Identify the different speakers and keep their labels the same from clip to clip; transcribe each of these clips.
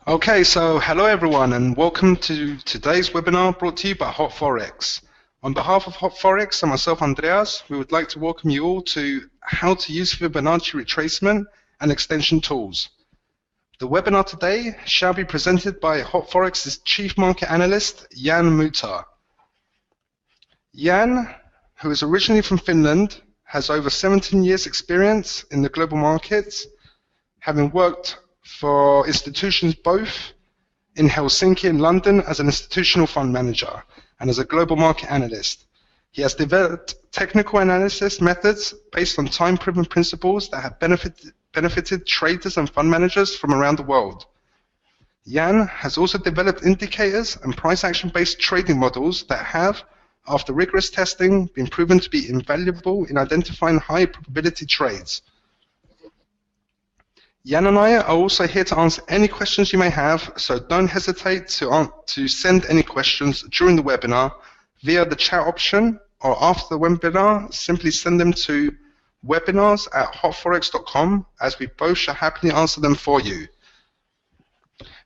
Speaker 1: Okay, so hello everyone and welcome to today's webinar brought to you by Hot Forex. On behalf of Hot Forex and myself, Andreas, we would like to welcome you all to how to use Fibonacci retracement and extension tools. The webinar today shall be presented by Hot Forex's Chief Market Analyst, Jan Mutar. Jan, who is originally from Finland, has over 17 years experience in the global markets, having worked for institutions both in Helsinki and London as an institutional fund manager and as a global market analyst. He has developed technical analysis methods based on time-proven principles that have benefited traders and fund managers from around the world. Jan has also developed indicators and price action-based trading models that have, after rigorous testing, been proven to be invaluable in identifying high probability trades. Jan and I are also here to answer any questions you may have, so don't hesitate to send any questions during the webinar via the chat option, or after the webinar, simply send them to webinars@hotforex.com, as we both shall happily answer them for you.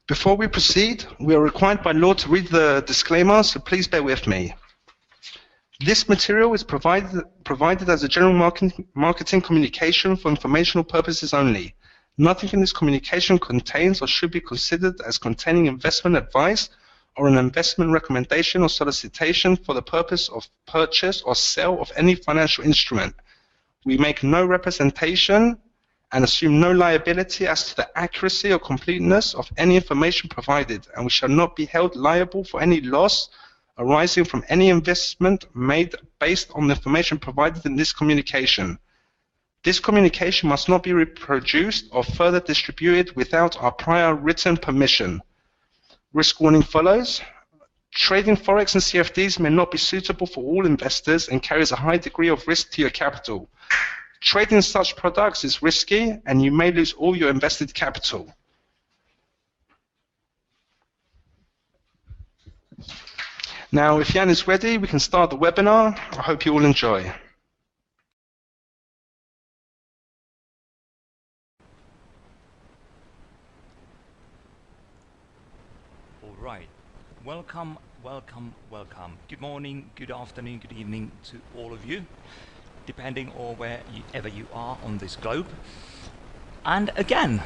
Speaker 1: Before we proceed, we are required by law to read the disclaimer, so please bear with me. This material is provided as a general marketing communication for informational purposes only. Nothing in this communication contains or should be considered as containing investment advice or an investment recommendation or solicitation for the purpose of purchase or sale of any financial instrument. We make no representation and assume no liability as to the accuracy or completeness of any information provided, and we shall not be held liable for any loss arising from any investment made based on the information provided in this communication. This communication must not be reproduced or further distributed without our prior written permission. Risk warning follows. Trading Forex and CFDs may not be suitable for all investors and carries a high degree of risk to your capital. Trading such products is risky and you may lose all your invested capital. Now, if Jan is ready, we can start the webinar. I hope you all enjoy.
Speaker 2: Right. Welcome. Good morning, good afternoon, good evening to all of you, depending on wherever you are on this globe. And again,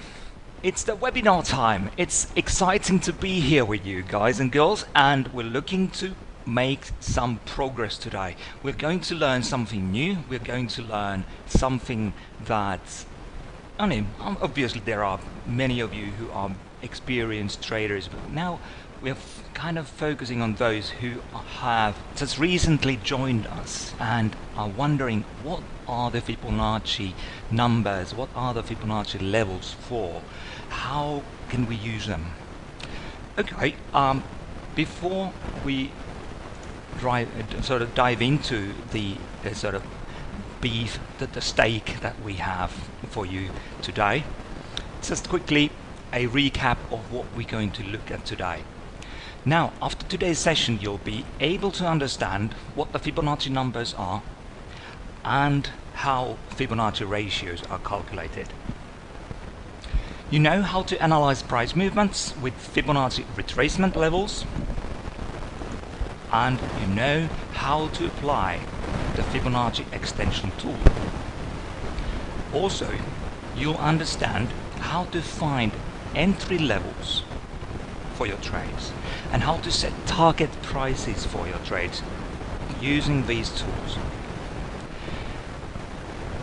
Speaker 2: it's the webinar time. It's exciting to be here with you guys and girls, and we're looking to make some progress today. We're going to learn something new. We're going to learn something that, I mean, obviously there are many of you who are experienced traders, but now we're kind of focusing on those who have just recently joined us and are wondering what are the Fibonacci numbers, what are the Fibonacci levels for, how can we use them. Okay, before we dive into the sort of beef, the steak that we have for you today, just quickly a recap of what we're going to look at today. Now, after today's session, you'll be able to understand what the Fibonacci numbers are and how Fibonacci ratios are calculated. You know how to analyze price movements with Fibonacci retracement levels, and you know how to apply the Fibonacci extension tool. Also, you'll understand how to find entry levels for your trades and how to set target prices for your trades using these tools.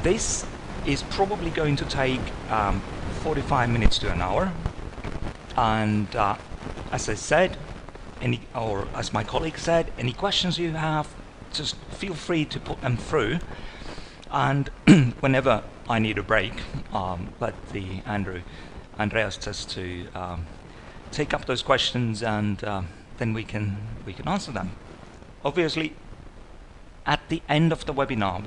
Speaker 2: This is probably going to take 45 minutes to an hour, and as I said, as my colleague said, any questions you have, just feel free to put them through, and whenever I need a break, let Andreas just to take up those questions, and then we can answer them. Obviously, at the end of the webinar,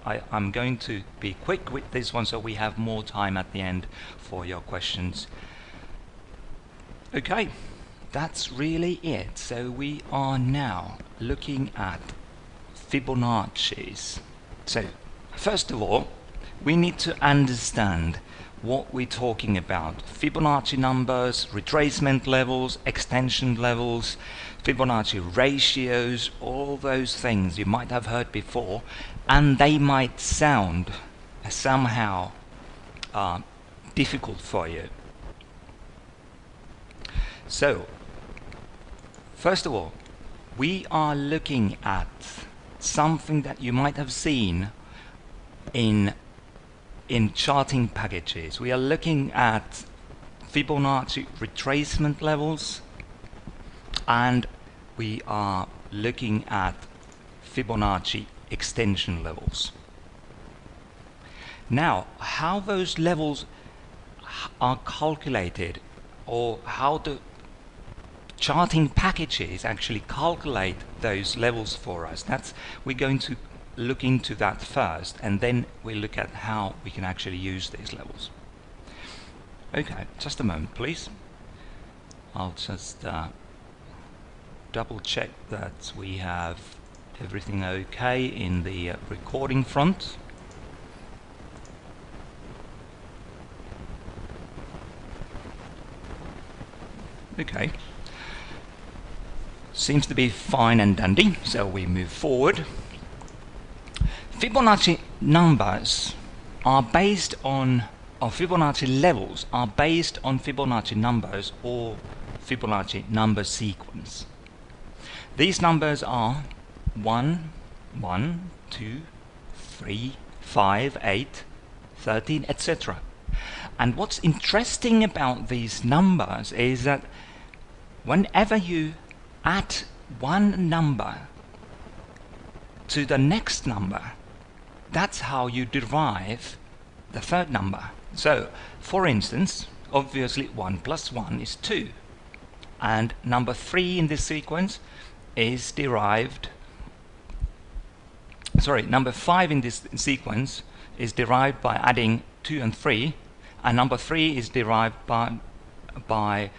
Speaker 2: I'm going to be quick with this one, so we have more time at the end for your questions. Okay, that's really it. So we are now looking at Fibonacci's. So first of all, we need to understand what we're talking about. Fibonacci numbers, retracement levels, extension levels, Fibonacci ratios, all those things you might have heard before, and they might sound somehow difficult for you. So, first of all, we are looking at something that you might have seen in charting packages. We are looking at Fibonacci retracement levels, and we are looking at Fibonacci extension levels. Now, how those levels are calculated, or how the charting packages actually calculate those levels for us, we're going to look into that first, and then we'll look at how we can actually use these levels. Okay, just a moment please. I'll just double check that we have everything okay in the recording front. Okay, seems to be fine and dandy, so we move forward. Fibonacci numbers are based on, or Fibonacci levels are based on Fibonacci numbers or Fibonacci number sequence. These numbers are 1, 1, 2, 3, 5, 8, 13, etc. And what's interesting about these numbers is that whenever you add one number to the next number, that's how you derive the third number. So, for instance, obviously 1 plus 1 is 2. And number 3 in this sequence is derived, number 5 in this sequence is derived by adding 2 and 3, and number 3 is derived by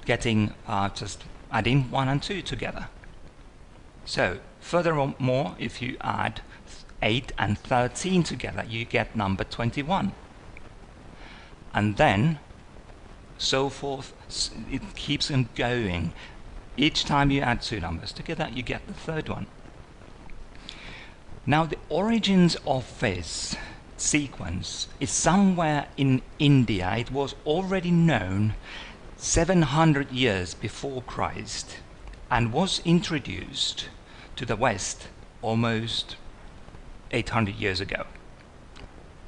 Speaker 2: getting just adding 1 and 2 together. So furthermore, if you add 8 and 13 together, you get number 21. And then so forth, it keeps on going. Each time you add 2 numbers together, you get the third one. Now the origins of this sequence is somewhere in India. It was already known 700 years before Christ and was introduced to the West almost 800 years ago.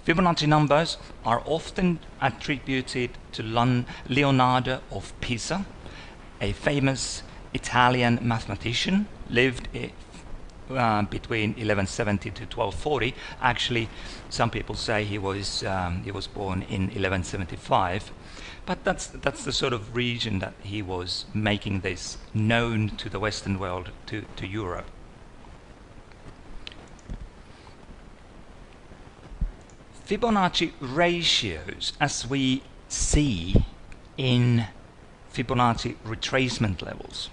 Speaker 2: Fibonacci numbers are often attributed to Leonardo of Pisa, a famous Italian mathematician, lived between 1170 to 1240. Actually, some people say he was born in 1175, but that's the sort of region that he was making this known to the Western world, to Europe. Fibonacci ratios, as we see in Fibonacci retracement levels,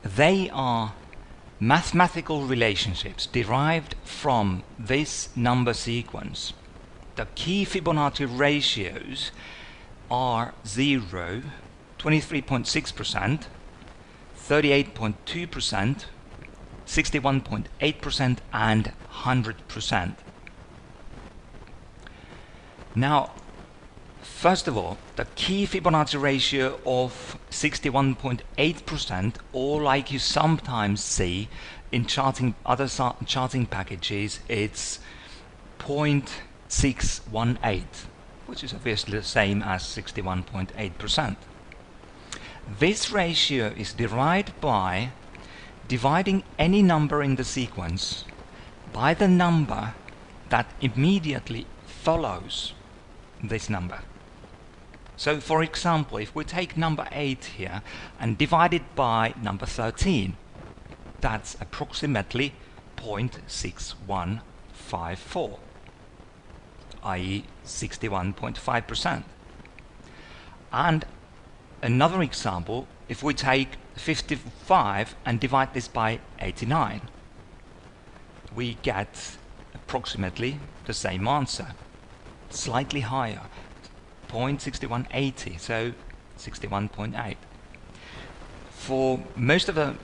Speaker 2: they are mathematical relationships derived from this number sequence. The key Fibonacci ratios are 0, 23.6%, 38.2%, 61.8%, and 100%. Now, first of all, the key Fibonacci ratio of 61.8%, or like you sometimes see in other charting packages, it's 0.618, which is obviously the same as 61.8%. This ratio is derived by dividing any number in the sequence by the number that immediately follows this number. So for example, if we take number 8 here and divide it by number 13, that's approximately 0.6154, i.e. 61.5%. And another example, if we take 55 and divide this by 89, we get approximately the same answer, slightly higher, 0.6180, so 61.8. For most of the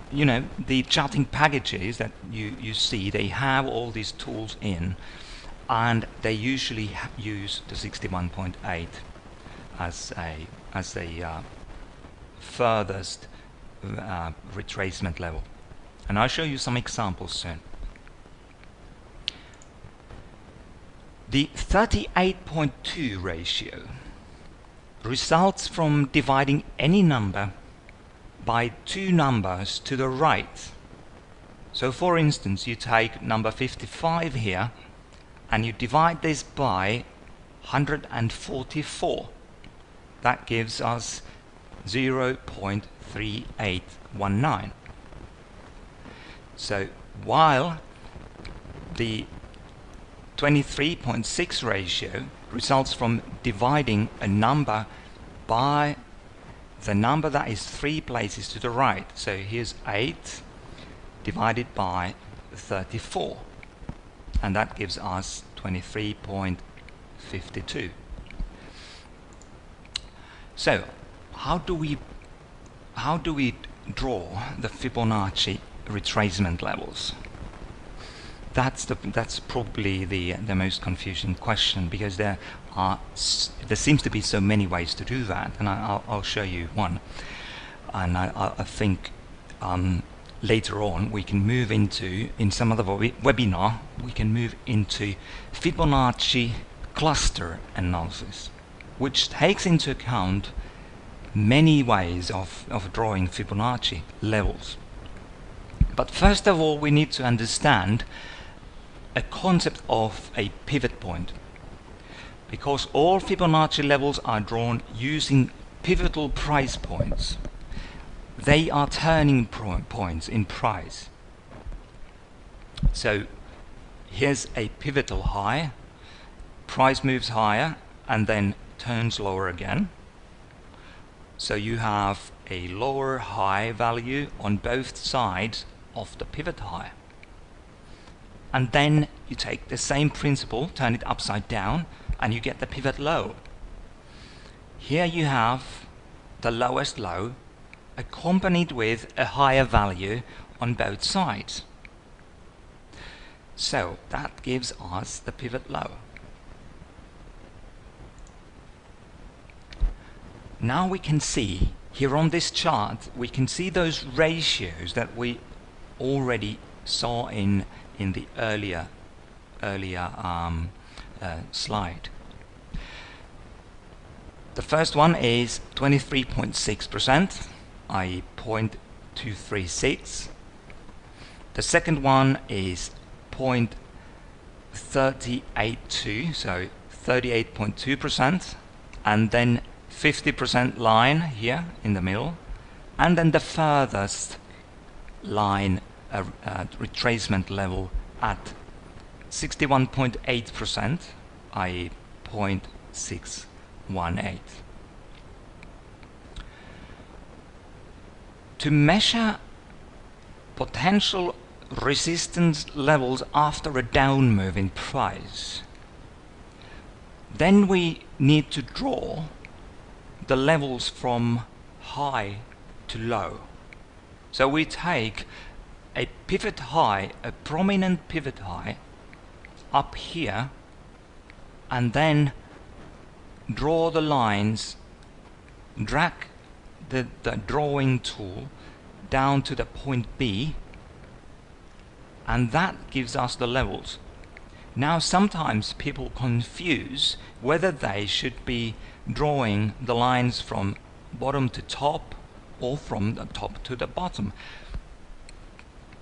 Speaker 2: charting packages that you see, they have all these tools in, and they usually use the 61.8 as a furthest retracement level. And I'll show you some examples soon. The 38.2 ratio results from dividing any number by two numbers to the right. So for instance, you take number 55 here and you divide this by 144. That gives us 0.3819. So while the 23.6 ratio results from dividing a number by the number that is 3 places to the right. So here's 8 divided by 34, and that gives us 23.52. So how do we draw the Fibonacci retracement levels? That's probably the most confusing question, because there seems to be so many ways to do that, and I'll show you one. And I think later on we can move into, in some other webinar, we can move into Fibonacci cluster analysis, which takes into account many ways of drawing Fibonacci levels. But first of all, we need to understand a concept of a pivot point, because all Fibonacci levels are drawn using pivotal price points. They are turning points in price. So here's a pivotal high, price moves higher and then turns lower again. So you have a lower high value on both sides of the pivot high. And then you take the same principle, turn it upside down, and you get the pivot low. Here you have the lowest low accompanied with a higher value on both sides. So that gives us the pivot low. Now we can see here on this chart, we can see those ratios that we already saw in the earlier slide. The first one is 23.6%, i.e. 0.236. The second one is 0.3082, so 38.2%, and then 50% line here in the middle, and then the furthest line retracement level at 61.8%, i.e. 0.618. To measure potential resistance levels after a down move in price, then we need to draw the levels from high to low. So we take a pivot high, a prominent pivot high up here, and then draw the lines, drag the drawing tool down to the point B, and that gives us the levels. Now sometimes people confuse whether they should be drawing the lines from bottom to top or from the top to the bottom.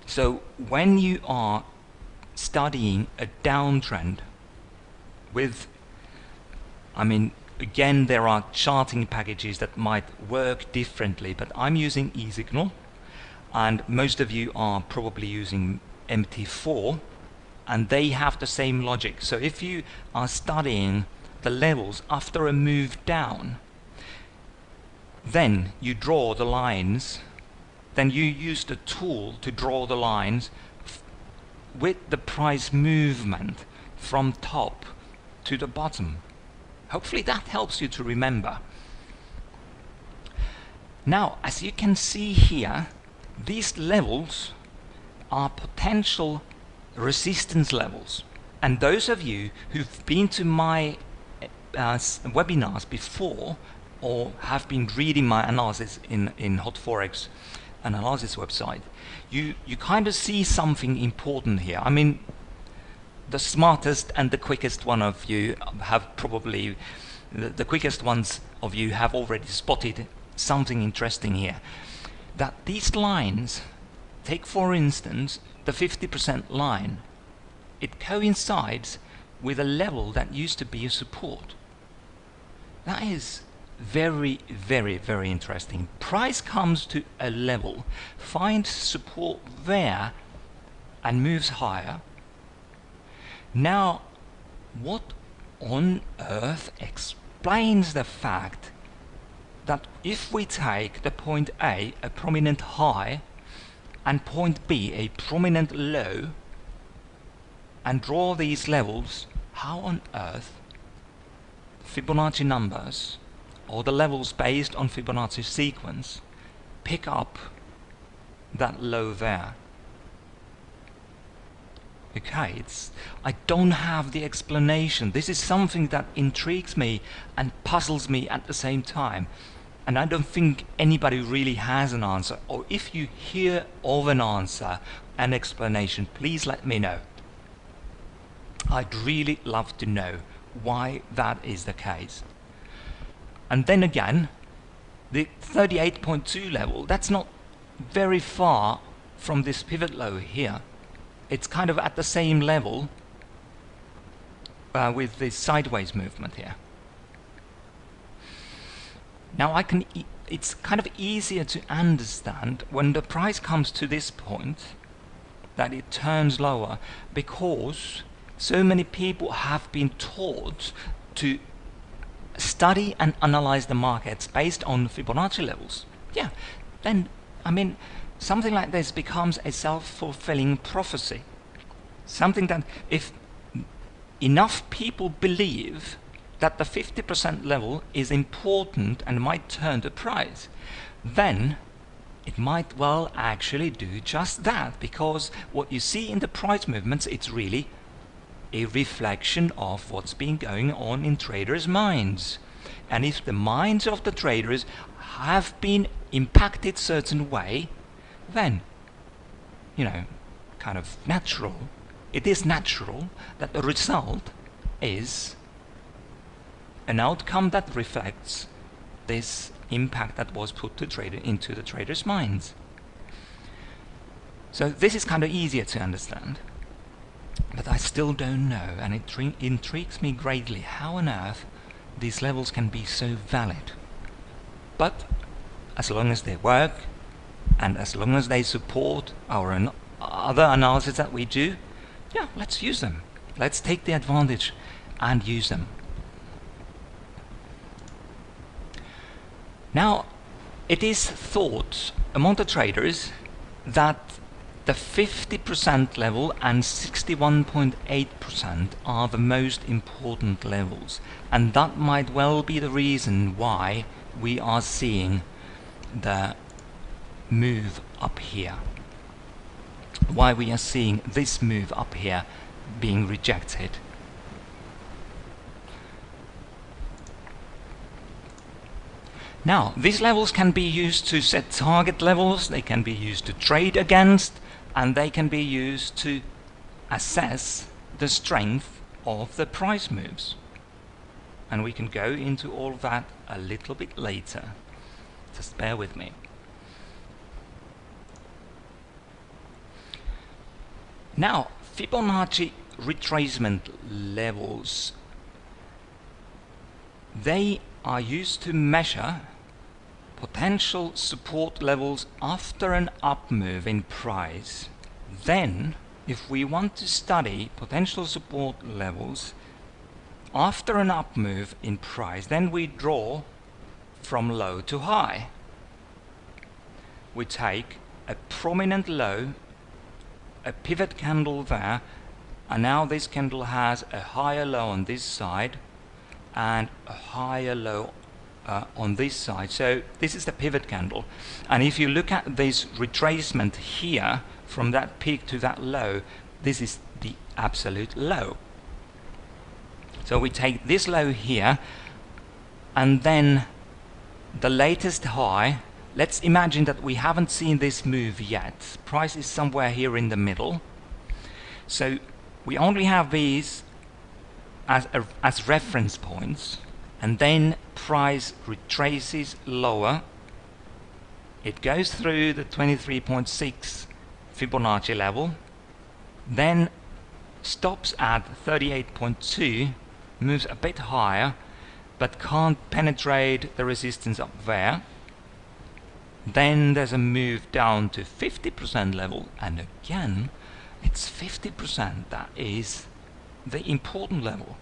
Speaker 2: So when you are studying a downtrend with, again, there are charting packages that might work differently, but I'm using eSignal, and most of you are probably using MT4, and they have the same logic. So if you are studying the levels after a move down, then you draw the lines, then you use the tool to draw the lines with the price movement from top to the bottom. Hopefully that helps you to remember. Now, as you can see here, these levels are potential resistance levels. And those of you who've been to my webinars before or have been reading my analysis in Hot Forex analysis website, you kind of see something important here. I mean, the smartest and the quickest one of you have probably, the quickest ones of you have already spotted something interesting here. That these lines, take for instance the 50% line, it coincides with a level that used to be a support. That is very, very, very interesting. Price comes to a level, finds support there and moves higher. Now, what on earth explains the fact that if we take the point A, a prominent high, and point B, a prominent low, and draw these levels, how on earth Fibonacci numbers, or the levels based on Fibonacci sequence, pick up that low there? Okay, I don't have the explanation. This is something that intrigues me and puzzles me at the same time. And I don't think anybody really has an answer. Or if you hear of an answer, an explanation, please let me know. I'd really love to know why that is the case. And then again, the 38.2 level, that's not very far from this pivot low here. It's kind of at the same level with this sideways movement here. Now it's kind of easier to understand when the price comes to this point that it turns lower, because so many people have been taught to study and analyze the markets based on Fibonacci levels. Yeah, then, I mean, something like this becomes a self-fulfilling prophecy. Something that if enough people believe that the 50% level is important and might turn the price, then it might well actually do just that, because what you see in the price movements, it's really a reflection of what's been going on in traders' minds. And if the minds of the traders have been impacted certain way, then, you know, kind of natural, it is natural that the result is an outcome that reflects this impact that was put to into the traders' minds. So this is kind of easier to understand, but I still don't know, and it intrigues me greatly how on earth these levels can be so valid. But as long as they work, and as long as they support our other analysis that we do, yeah, let's use them. Let's take the advantage and use them. Now, it is thought among the traders that the 50% level and 61.8% are the most important levels, and that might well be the reason why we are seeing the move up here, why we are seeing this move up here being rejected. Now, these levels can be used to set target levels, they can be used to trade against, and they can be used to assess the strength of the price moves. And we can go into all of that a little bit later. Just bear with me. Now, Fibonacci retracement levels, they are used to measure potential support levels after an up move in price. Then, if we want to study potential support levels after an up move in price, then we draw from low to high. We take a prominent low, a pivot candle there, and now this candle has a higher low on this side, and a higher low on this side. So this is the pivot candle, and if you look at this retracement here from that peak to that low, this is the absolute low. So we take this low here, and then the latest high. Let's imagine that we haven't seen this move yet. Price is somewhere here in the middle, so we only have these as reference points, and then price retraces lower. It goes through the 23.6 Fibonacci level, then stops at 38.2, moves a bit higher, but can't penetrate the resistance up there. Then there's a move down to 50% level, and again it's 50%. That is the important level.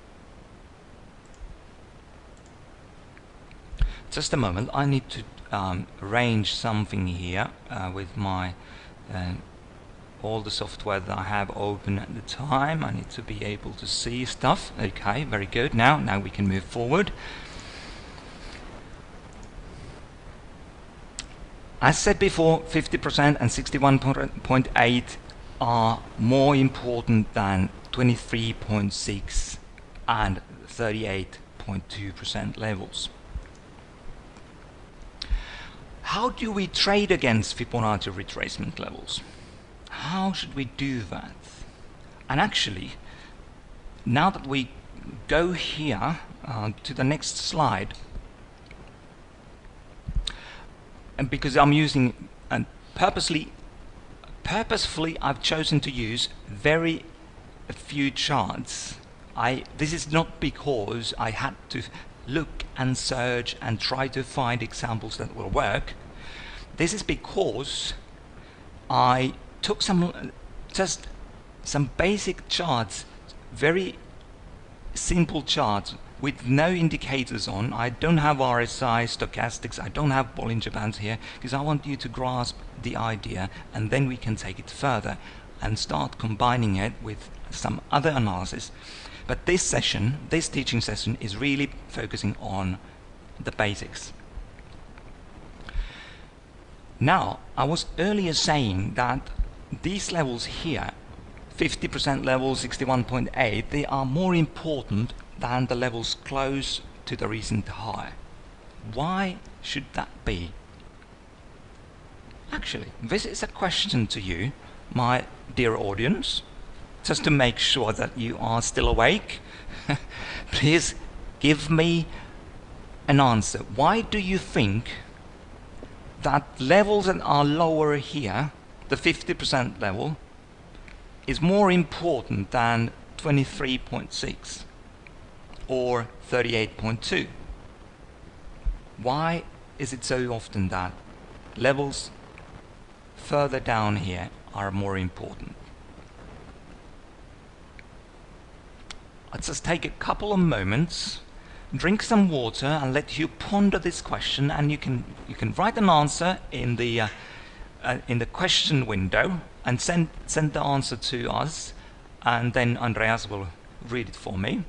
Speaker 2: Just a moment, I need to arrange something here with my all the software that I have open at the time. I need to be able to see stuff. Okay, very good. Now we can move forward. As said before, 50% and 61.8 are more important than 23.6 and 38.2% levels. How do we trade against Fibonacci retracement levels? How should we do that? And actually, now that we go here to the next slide, and because I'm using and purposefully I've chosen to use very few charts. This is not because I had to look and search and try to find examples that will work. This is because I took just some basic charts, very simple charts with no indicators on. I don't have RSI, stochastics, I don't have Bollinger Bands here, because I want you to grasp the idea, and then we can take it further and start combining it with some other analysis. But this session, this teaching session, is really focusing on the basics. Now, I was earlier saying that these levels here, 50% level, 61.8, they are more important than the levels close to the recent high. Why should that be? Actually, this is a question to you, my dear audience, just to make sure that you are still awake. Please give me an answer. Why do you think that levels that are lower here, the 50% level, is more important than 23.6 or 38.2? Why is it so often that levels further down here are more important? Let's just take a couple of moments, drink some water, and let you ponder this question, and you can write an answer in the question window and send the answer to us, and then Andreas will read it for me.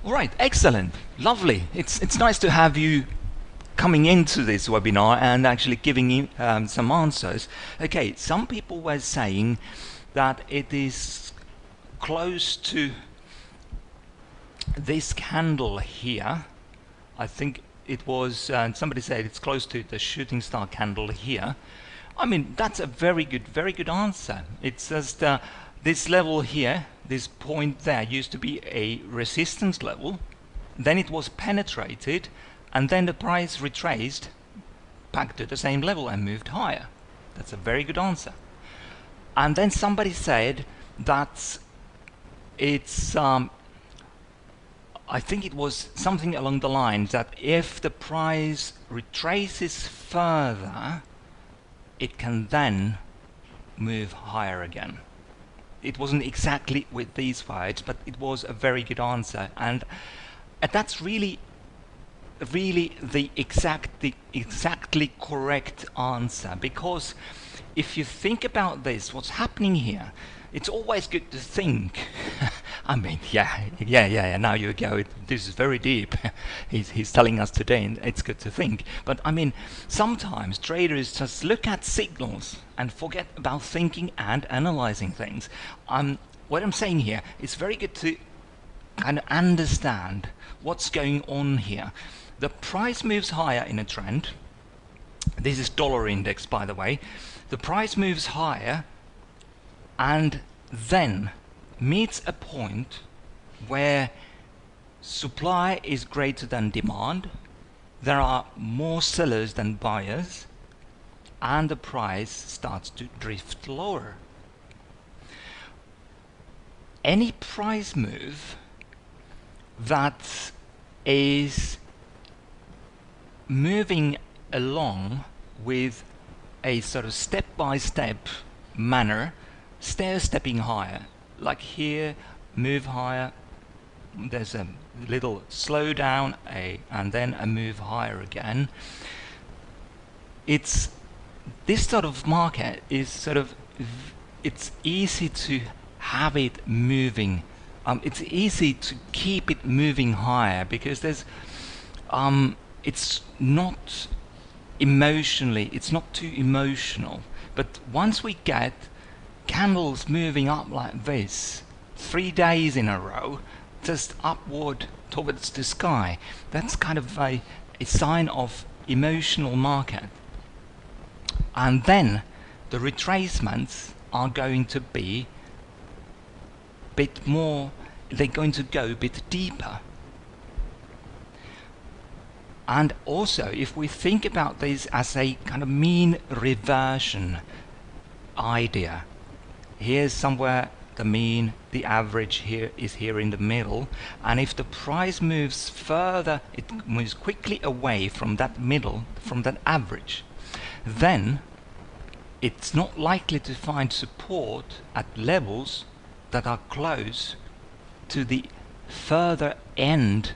Speaker 2: All right, excellent, lovely. It's nice to have you coming into this webinar and actually giving you some answers. Okay, some people were saying that it is close to this candle here. I think it was somebody said it's close to the shooting star candle here. I mean, that's a very good answer. It's just this level here, this point there, used to be a resistance level, then it was penetrated, and then the price retraced back to the same level and moved higher. That's a very good answer. And then somebody said that it's I think it was something along the lines that if the price retraces further, it can then move higher again. It wasn't exactly with these words, but it was a very good answer, and that's really the exactly correct answer, because if you think about this, what's happening here, it's always good to think. I mean, yeah, now you go, this is very deep. He's telling us today, and it's good to think. But I mean, sometimes traders just look at signals and forget about thinking and analyzing things. What I'm saying here, it's very good to kind of understand what's going on here. The price moves higher in a trend. This is dollar index, by the way. The price moves higher and then meets a point where supply is greater than demand, there are more sellers than buyers, and the price starts to drift lower. Any price move that is moving along with a sort of step-by-step manner, stair-stepping higher, like here, move higher, there's a little slowdown, and then a move higher again. It's this sort of market is sort of, it's easy to have it moving. It's easy to keep it moving higher because there's it's not emotionally, it's not too emotional. But once we get candles moving up like this 3 days in a row, just upward towards the sky, that's kind of a sign of emotional market. And then the retracements are going to be a bit more, they're going to go a bit deeper. And also, if we think about this as a kind of mean reversion idea, here's somewhere the mean, the average here is here in the middle, and if the price moves further, it moves quickly away from that middle, from that average, then it's not likely to find support at levels that are close to the further end,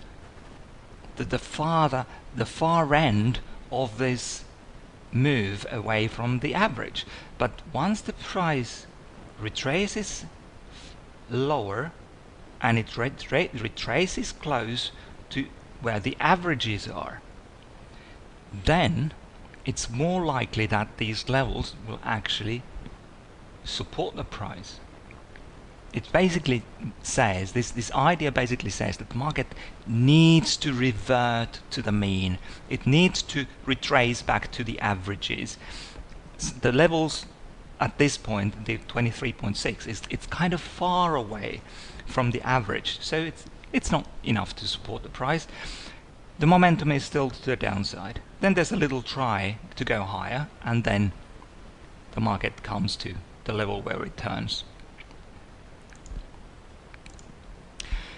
Speaker 2: the far end of this move away from the average. But once the price retraces lower and it retraces close to where the averages are, then it's more likely that these levels will actually support the price. It basically says, this idea basically says that the market needs to revert to the mean. It needs to retrace back to the averages. The levels at this point, the 23.6, it's kind of far away from the average, so it's not enough to support the price. The momentum is still to the downside. Then there's a little try to go higher, and then the market comes to the level where it turns.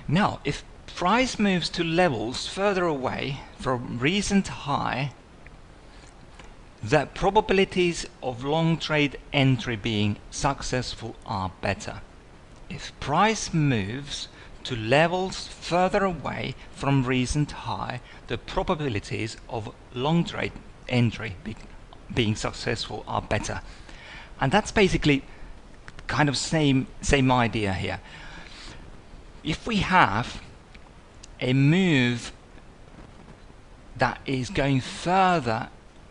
Speaker 2: Now, if price moves to levels further away from recent high, the probabilities of long trade entry being successful are better. If price moves to levels further away from recent high, the probabilities of long trade entry being successful are better. And that's basically kind of same idea here. If we have a move that is going further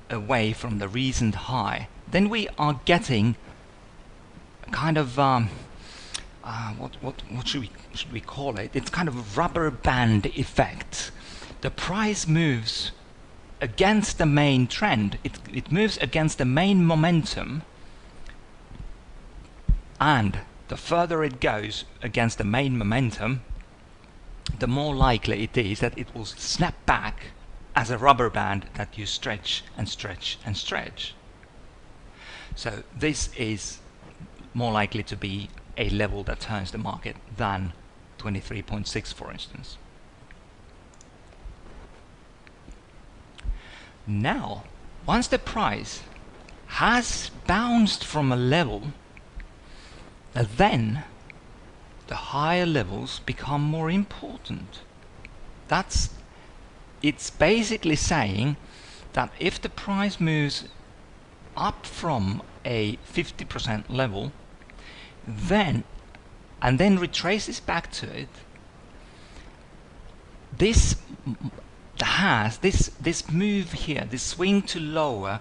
Speaker 2: away from the recent high, then we are getting kind of what should we call it? It's kind of a rubber band effect. The price moves against the main trend. It moves against the main momentum, and the further it goes against the main momentum, the more likely it is that it will snap back as a rubber band that you stretch and stretch and stretch. So this is more likely to be a level that turns the market than 23.6, for instance. Now, once the price has bounced from a level, then the higher levels become more important. It's basically saying that if the price moves up from a 50% level, then retraces back to it, this move here, this swing to lower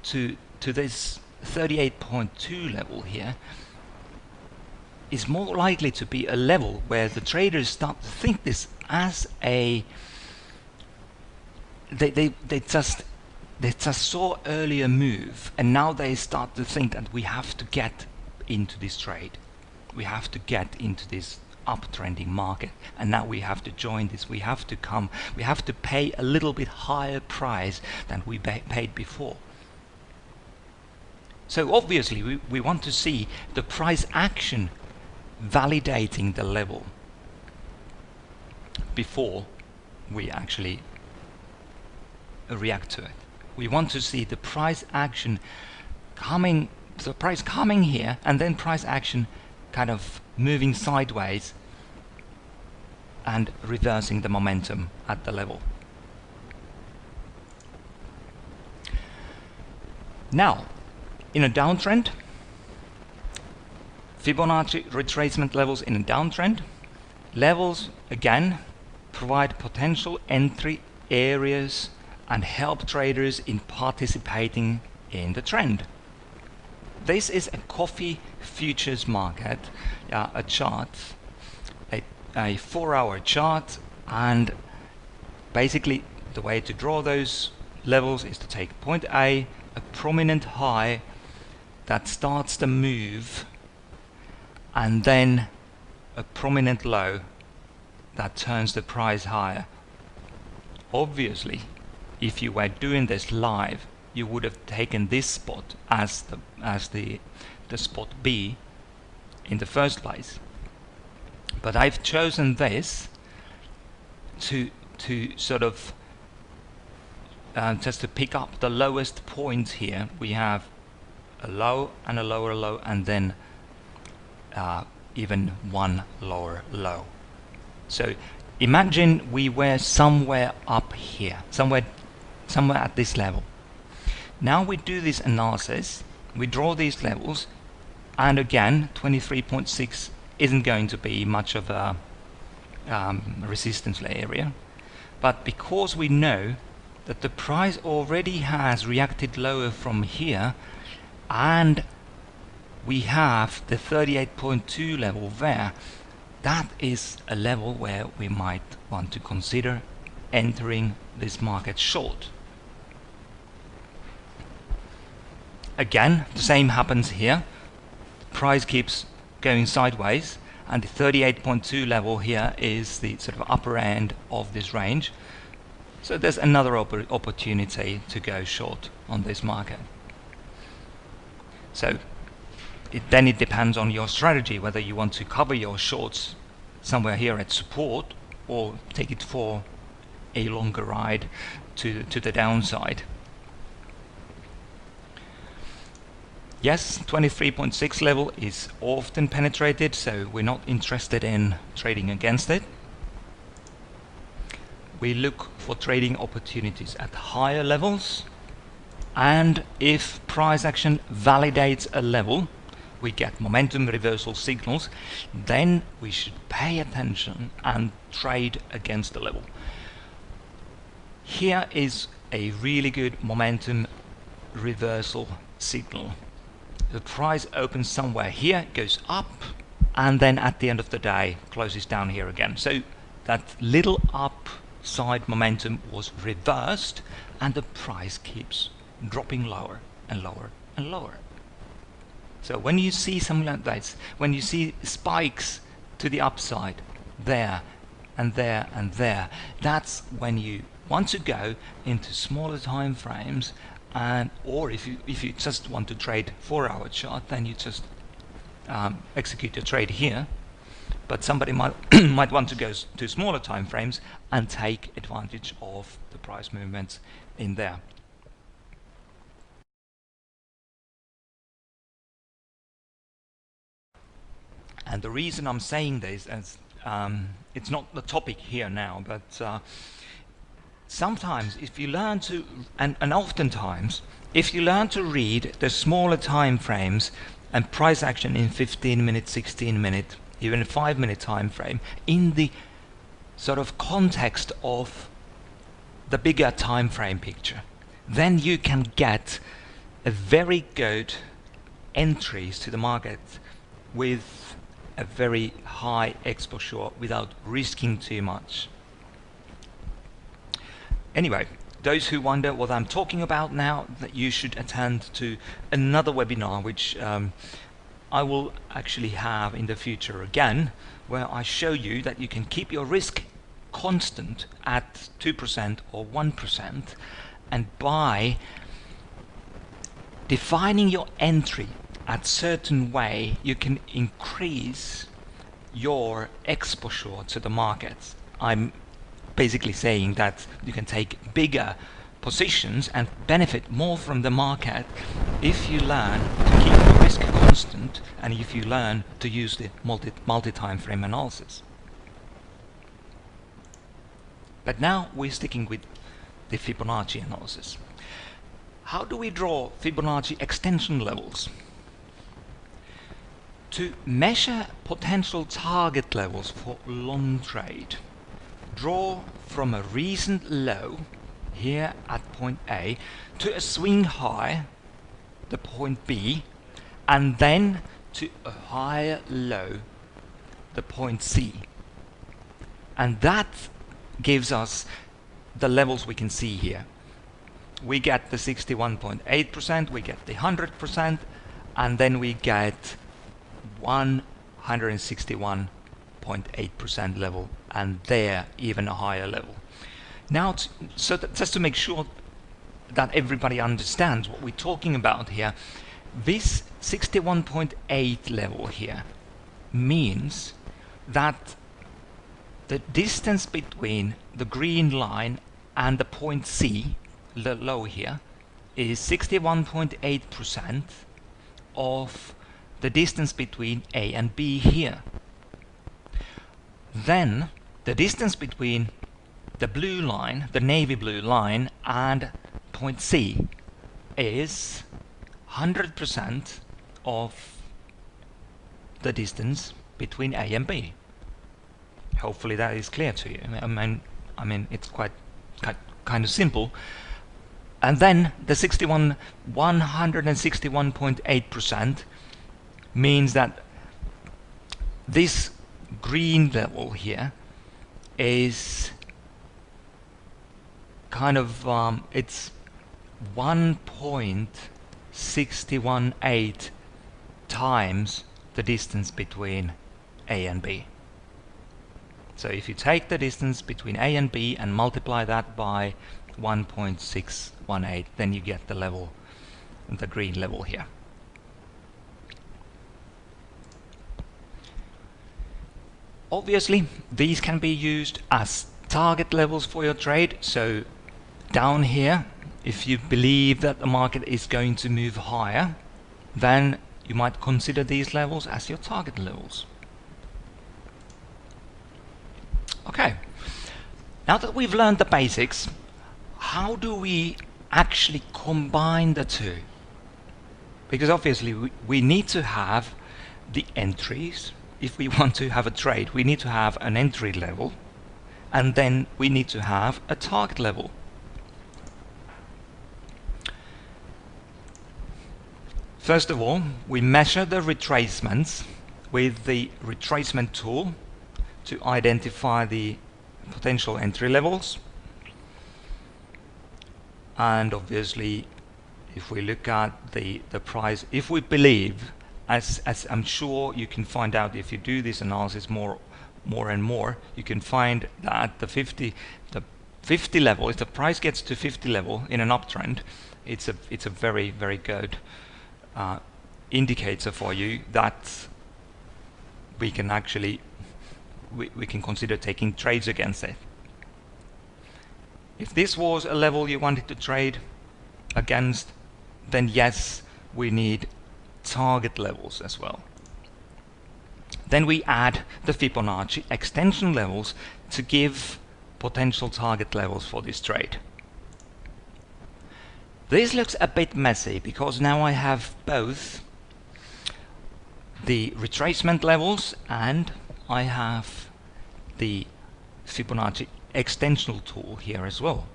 Speaker 2: to this 38.2 level here, is more likely to be a level where the traders start to think this as a they just saw earlier move, and now they start to think that we have to get into this trade, we have to get into this uptrending market, and now we have to join this, we have to pay a little bit higher price than we paid before. So obviously we want to see the price action validating the level before we actually react to it. We want to see the price action coming, the price coming here, and then price action kind of moving sideways and reversing the momentum at the level. Now, in a downtrend, Fibonacci retracement levels in a downtrend, levels again provide potential entry areas and help traders in participating in the trend. This is a coffee futures market, a chart, a 4-hour chart, and basically the way to draw those levels is to take point A, a prominent high that starts the move, and then a prominent low that turns the price higher. Obviously, if you were doing this live, you would have taken this spot as the spot B in the first place. But I've chosen this to sort of just to pick up the lowest points here. We have a low and a lower low, and then even one lower low. So imagine we were somewhere up here, somewhere at this level. Now we do this analysis, we draw these levels, and again 23.6 isn't going to be much of a resistance area, but because we know that the price already has reacted lower from here, and we have the 38.2 level there, that is a level where we might want to consider entering this market short. Again, the same happens here. Price keeps going sideways, and the 38.2 level here is the sort of upper end of this range. So there's another opportunity to go short on this market. So then it depends on your strategy, whether you want to cover your shorts somewhere here at support or take it for a longer ride to the downside. Yes, 23.6 level is often penetrated, so we're not interested in trading against it. We look for trading opportunities at higher levels, and if price action validates a level, we get momentum reversal signals, then we should pay attention and trade against the level. Here is a really good momentum reversal signal. The price opens somewhere here, goes up, and then at the end of the day closes down here again. So that little upside momentum was reversed, and the price keeps dropping lower and lower and lower. So when you see something like this, when you see spikes to the upside there and there and there, that's when you want to go into smaller time frames, and or if you just want to trade 4-hour chart, then you just execute your trade here, but somebody might might want to go to smaller time frames and take advantage of the price movements in there. And the reason I'm saying this is it's not the topic here now, but sometimes if you learn to, and oftentimes, if you learn to read the smaller time frames and price action in 15-minute, 16-minute, even a 5-minute time frame, in the sort of context of the bigger time frame picture, then you can get a very good entries to the market with a very high exposure without risking too much. Anyway, those who wonder what I'm talking about now, that you should attend to another webinar which I will actually have in the future again, where I show you that you can keep your risk constant at 2% or 1%, and by defining your entry at certain way you can increase your exposure to the markets. I'm basically saying that you can take bigger positions and benefit more from the market if you learn to keep your risk constant and if you learn to use the multi-time frame analysis. But now we're sticking with the Fibonacci analysis. How do we draw Fibonacci extension levels? To measure potential target levels for long trade, draw from a recent low here at point A to a swing high, the point B, and then to a higher low, the point C. And that gives us the levels we can see here. We get the 61.8%, we get the 100%, and then we get 161.8% level, and there even a higher level. Now, just to make sure that everybody understands what we're talking about here, this 61.8 level here means that the distance between the green line and the point C, the low here, is 61.8% of the distance between A and B here. Then the distance between the blue line, the navy blue line, and point C is 100% of the distance between A and B. Hopefully that is clear to you. I mean it's quite kind of simple. And then the 161.8% means that this green level here is kind of it's 1.618 times the distance between A and B. So if you take the distance between A and B and multiply that by 1.618, then you get the level, the green level here. Obviously, these can be used as target levels for your trade. So down here, if you believe that the market is going to move higher, then you might consider these levels as your target levels. Okay, now that we've learned the basics, how do we actually combine the two? Because obviously we need to have the entries. If we want to have a trade, we need to have an entry level, and then we need to have a target level. First of all, we measure the retracements with the retracement tool to identify the potential entry levels. And obviously, if we look at the price, if we believe, as I'm sure you can find out if you do this analysis more and more, you can find that the 50 level, if the price gets to 50 level in an uptrend, it's a very, very good indicator for you that we can actually we can consider taking trades against it. If this was a level you wanted to trade against, then yes, we need target levels as well. Then we add the Fibonacci extension levels to give potential target levels for this trade. This looks a bit messy because now I have both the retracement levels and I have the Fibonacci extension tool here as well.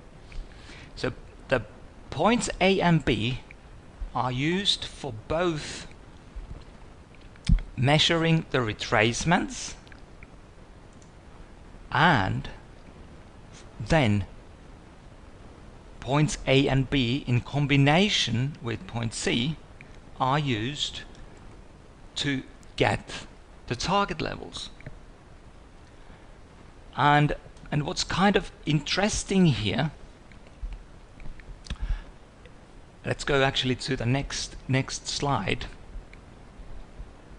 Speaker 2: So the points A and B are used for both measuring the retracements and then points A and B in combination with point C are used to get the target levels. And what's kind of interesting here, let's go actually to the next slide.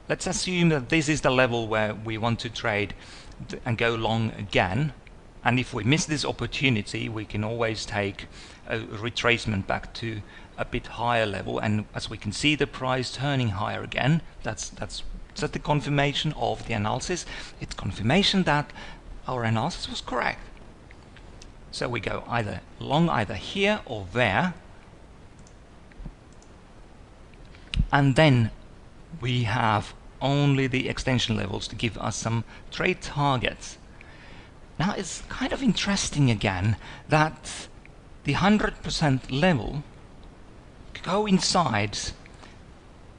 Speaker 2: Let's assume that this is the level where we want to trade and go long again. And if we miss this opportunity, we can always take a retracement back to a bit higher level. And as we can see the price turning higher again, that's the confirmation of the analysis. It's confirmation that our analysis was correct. So we go either long either here or there. And then we have only the extension levels to give us some trade targets. Now it's kind of interesting again that the 100% level coincides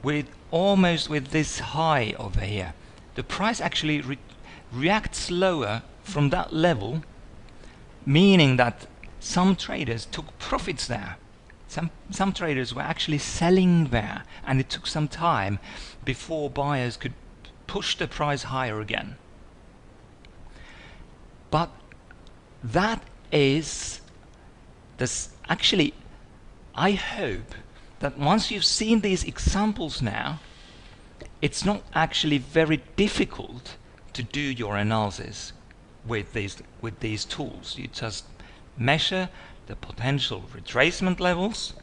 Speaker 2: with almost with this high over here. The price actually reacts lower from that level, meaning that some traders took profits there. Some traders were actually selling there, and it took some time before buyers could push the price higher again. But that is this. Actually, I hope that once you've seen these examples now, it's not actually very difficult to do your analysis with these tools. You just measure the potential retracement levels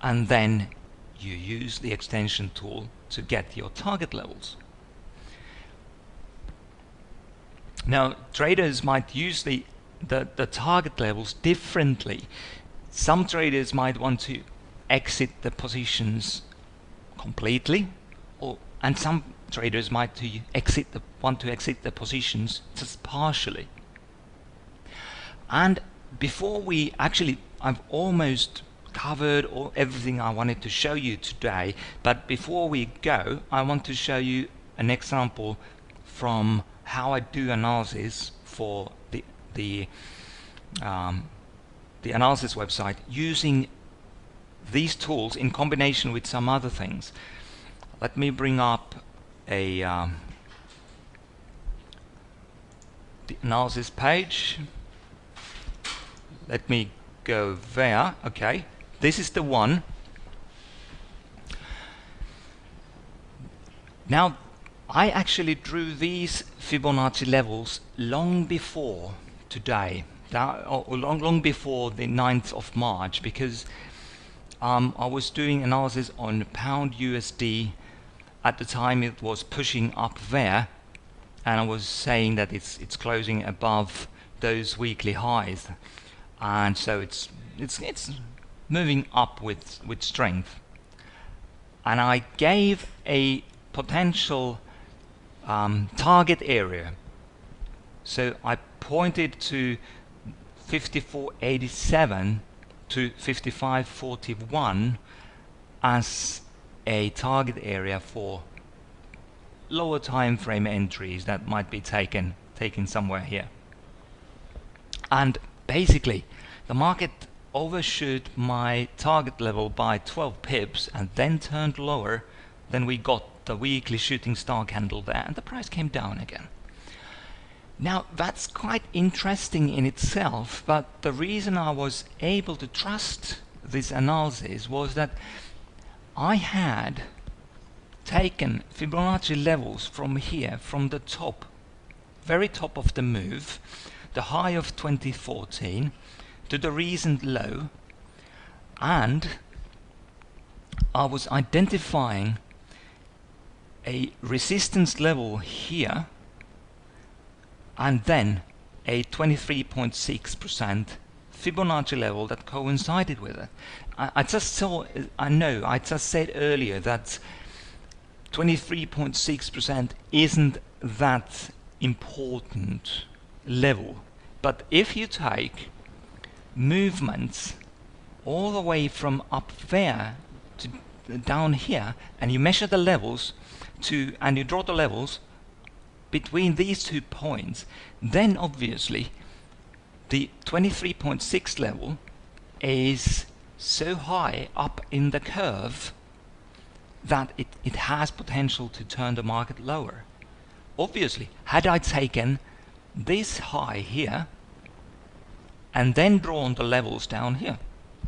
Speaker 2: and then you use the extension tool to get your target levels. Now traders might use the target levels differently. Some traders might want to exit the positions completely, and some traders might want to exit the positions just partially. And before we I've almost covered everything I wanted to show you today, but before we go, I want to show you an example from how I do analysis for the analysis website using these tools in combination with some other things. Let me bring up the analysis page. Let me go there. Okay, this is the one. Now I actually drew these Fibonacci levels long before today, long before the 9th of March, because I was doing analysis on pound USD. At the time it was pushing up there, and I was saying that it's closing above those weekly highs, and so it's moving up with strength. And I gave a potential target area. So I pointed to 54.87 to 55.41 as a target area for lower time frame entries that might be taken somewhere here. And basically the market overshot my target level by 12 pips and then turned lower. Then we got the weekly shooting star candle there and the price came down again. Now that's quite interesting in itself, but the reason I was able to trust this analysis was that I had taken Fibonacci levels from here, from the top, very top of the move, the high of 2014 to the recent low, and I was identifying a resistance level here and then a 23.6% Fibonacci level that coincided with it. I just said earlier that 23.6% isn't that important level, but if you take movements all the way from up there to down here and you measure the levels and you draw the levels between these 2 points, then obviously the 23.6 level is so high up in the curve that it has potential to turn the market lower. Obviously, had I taken this high here and then drawn the levels down here,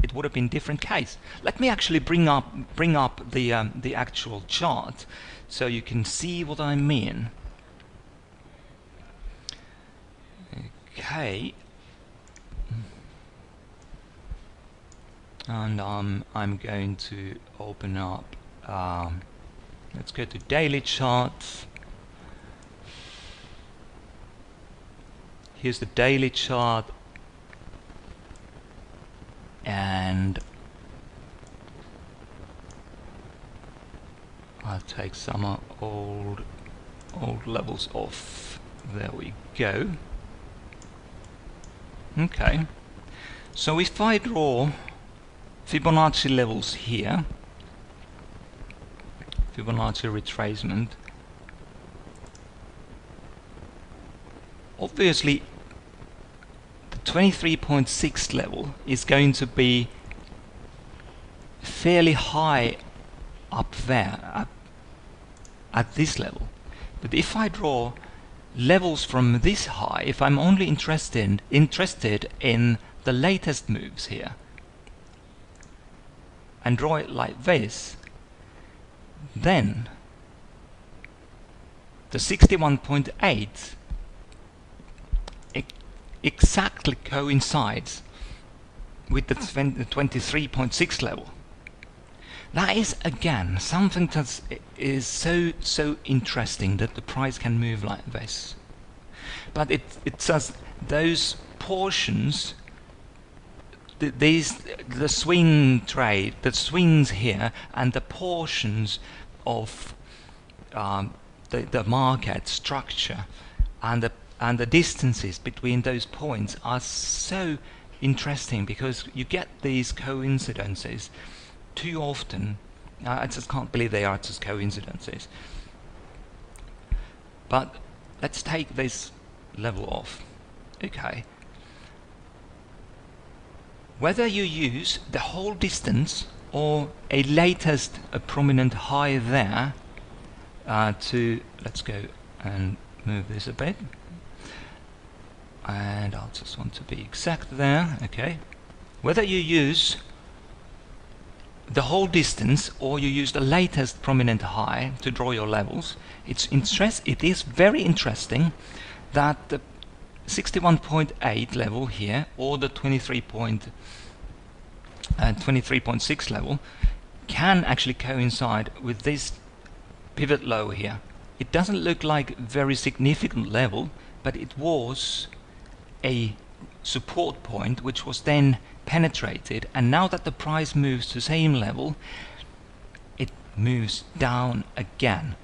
Speaker 2: it would have been a different case. Let me actually bring up the actual chart so you can see what I mean. Okay, and I'm going to open up. Let's go to daily charts. Here's the daily chart, and I'll take some old levels off. There we go. Okay, so if I draw Fibonacci levels here, Fibonacci retracement, obviously the 23.6 level is going to be fairly high up there at this level. But if I draw levels from this high, if I'm only interested in the latest moves here and draw it like this, then the 61.8 exactly coincides with the 23.6 level. That is again something that is so interesting, that the price can move like this. But it says those portions, the swing trade, the swings here, and the portions of the market structure and the distances between those points are so interesting, because you get these coincidences too often. I just can't believe they are just coincidences. But let's take this level off. Okay. Whether you use the whole distance or a latest prominent high there let's go and move this a bit, and I'll just want to be exact there. Okay. Whether you use the whole distance or you use the latest prominent high to draw your levels, it is very interesting that the 61.8 level here or the 23.6 level can actually coincide with this pivot low here. It doesn't look like a very significant level, but it was a support point which was then penetrated, and now that the price moves to the same level, it moves down again.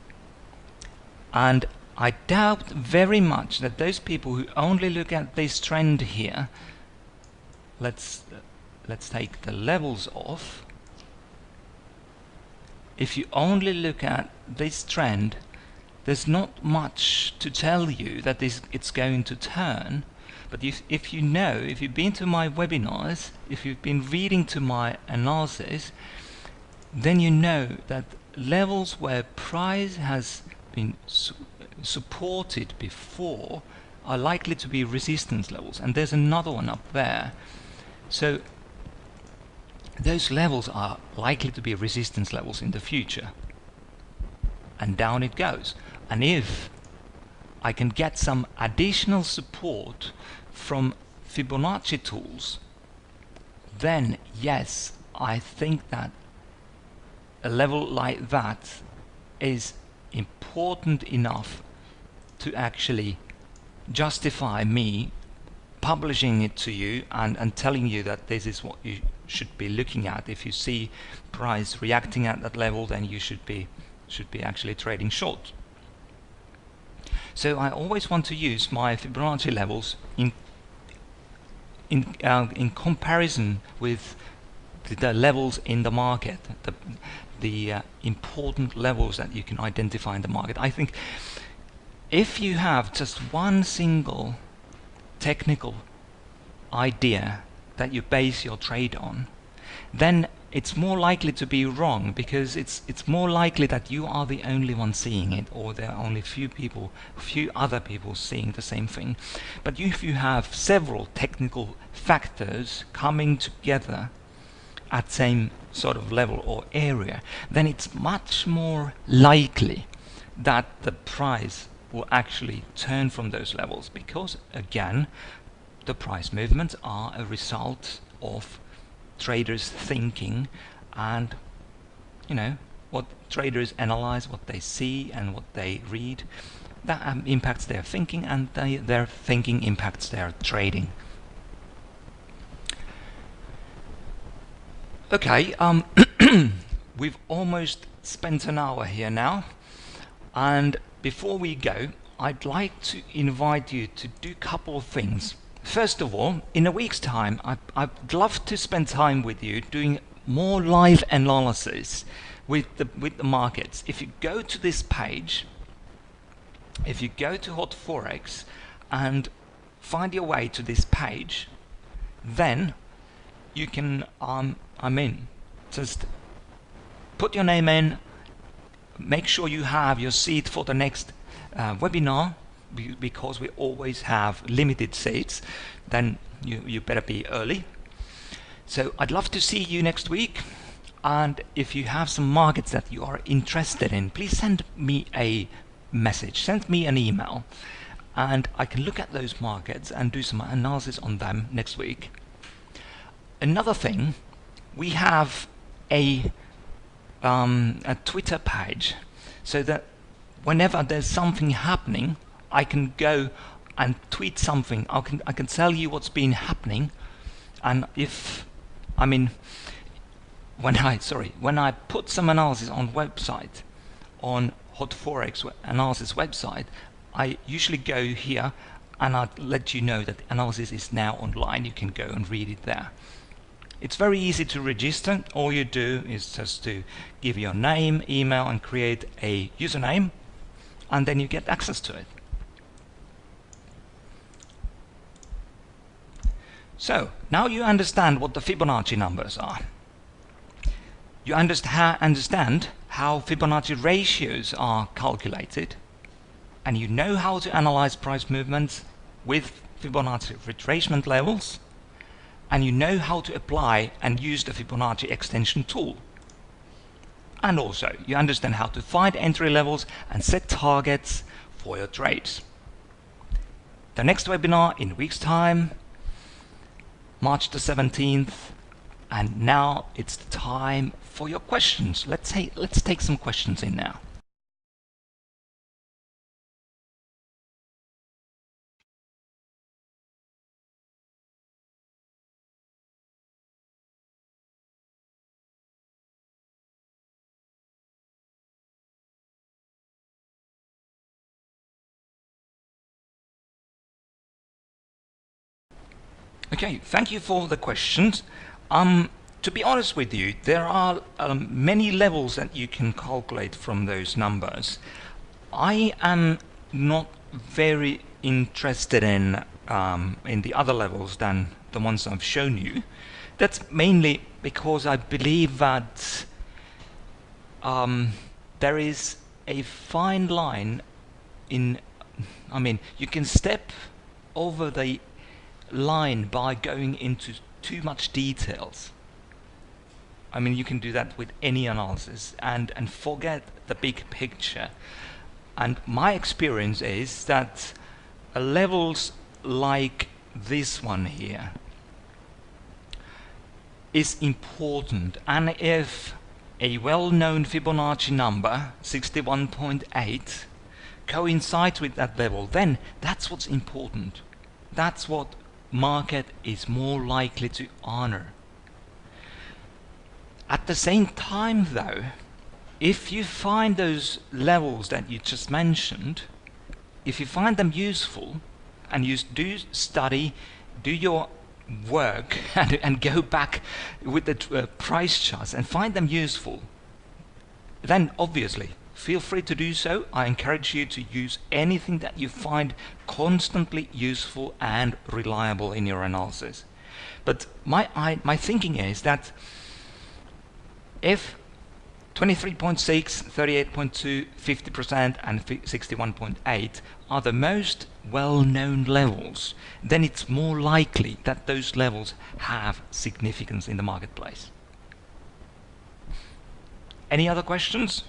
Speaker 2: And I doubt very much that those people who only look at this trend here, let's take the levels off. If you only look at this trend, there's not much to tell you that it's going to turn. But if you've been to my webinars, if you've been reading to my analysis, then you know that levels where price has been supported before are likely to be resistance levels, and there's another one up there. So those levels are likely to be resistance levels in the future. and down it goes. And if I can get some additional support from Fibonacci tools, then yes, I think that a level like that is important enough to actually justify me publishing it to you and telling you that this is what you should be looking at. If you see price reacting at that level, then you should be actually trading short. So I always want to use my Fibonacci levels in comparison with the levels in the market, the important levels that you can identify in the market. I think if you have just one single technical idea that you base your trade on, then it's more likely to be wrong, because it's more likely that you are the only one seeing it, or there are only few other people seeing the same thing. But if you have several technical factors coming together at same sort of level or area, then it's much more likely that the price will actually turn from those levels, because again, the price movements are a result of traders thinking, and what traders analyze, what they see and what they read, that impacts their thinking, and their thinking impacts their trading. Okay, we've almost spent an hour here now, and before we go, I'd like to invite you to do a couple of things. First of all, in a week's time, I'd love to spend time with you doing more live analysis with the markets. If you go to this page, if you go to Hot Forex and find your way to this page, then you can just put your name in, make sure you have your seat for the next webinar, because we always have limited seats. Then you better be early. So I'd love to see you next week, and if you have some markets that you are interested in, please send me a message, send me an email, and I can look at those markets and do some analysis on them next week. Another thing, we have a Twitter page, so that whenever there's something happening, I can go and tweet something. I can tell you what's been happening, and when I put some analysis on website, on Hot Forex analysis website, I usually go here and I'd let you know that the analysis is now online. You can go and read it there. It's very easy to register. All you do is just to give your name, email, and create a username, and then you get access to it. So now you understand what the Fibonacci numbers are. You understand how Fibonacci ratios are calculated, and you know how to analyze price movements with Fibonacci retracement levels, and you know how to apply and use the Fibonacci extension tool. And also you understand how to find entry levels and set targets for your trades. The next webinar in a week's time, March the 17th, and now it's the time for your questions. Let's take some questions in now. Okay, thank you for the questions. To be honest with you, there are many levels that you can calculate from those numbers. I am not very interested in the other levels than the ones I've shown you. That's mainly because I believe that there is a fine line in, you can step over the line by going into too much details. I mean, you can do that with any analysis and forget the big picture. And my experience is that levels like this one here is important, and if a well-known Fibonacci number, 61.8, coincides with that level, then that's what's important. That's what market is more likely to honor. At the same time though, if you find those levels that you just mentioned, if you find them useful, and you do study, do your work, and go back with the price charts and find them useful, then obviously feel free to do so. I encourage you to use anything that you find constantly useful and reliable in your analysis. But my thinking is that if 23.6, 38.2, 50% and 61.8 are the most well-known levels, then it's more likely that those levels have significance in the marketplace. Any other questions?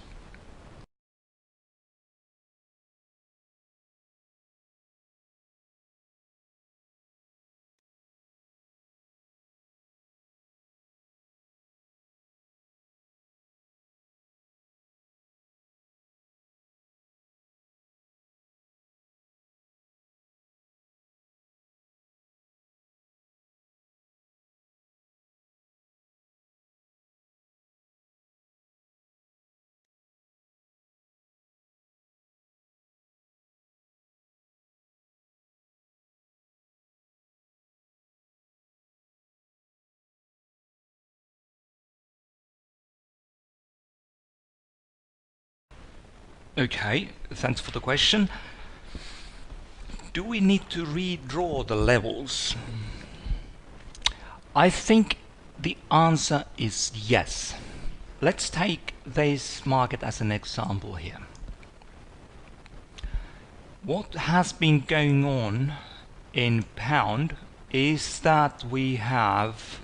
Speaker 2: Okay, thanks for the question. Do we need to redraw the levels? I think the answer is yes. Let's take this market as an example here. What has been going on in pound is that we have,